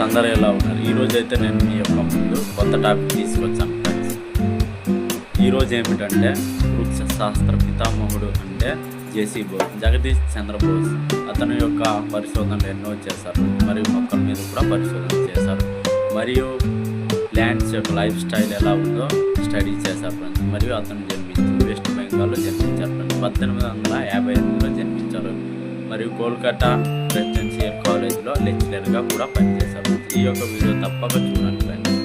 Friends అందరూ ఎలా ఉన్నారు? ఈరోజు అయితే నేను మీ యొక్క ముందు కొత్త టాపిక్ తీసుకొచ్చాను ఫ్రెండ్స్. ఈరోజు ఏమిటంటే వృక్ష శాస్త్ర పితామహుడు అంటే జేసీ బోస్, జగదీష్ చంద్రబోస్. అతని యొక్క పరిశోధనలు ఎన్నో చేశారు, మరియు మొక్కల మీద కూడా పరిశోధన చేశారు, మరియు ప్లాంట్స్ యొక్క లైఫ్ స్టైల్ ఎలా ఉందో స్టడీ చేశారు ఫ్రెండ్స్. మరియు అతను జన్మించి వెస్ట్ బెంగాల్లో జన్మించారు ఫ్రెండ్స్. 1858లో జన్మించారు, మరియు కోల్కతా రెసిడెన్షియల్ కాలేజ్లో లెక్చరర్గా కూడా పనిచేశారు. ఈ యొక్క వీడియో తప్పక చూడండి ఫ్రెండ్స్.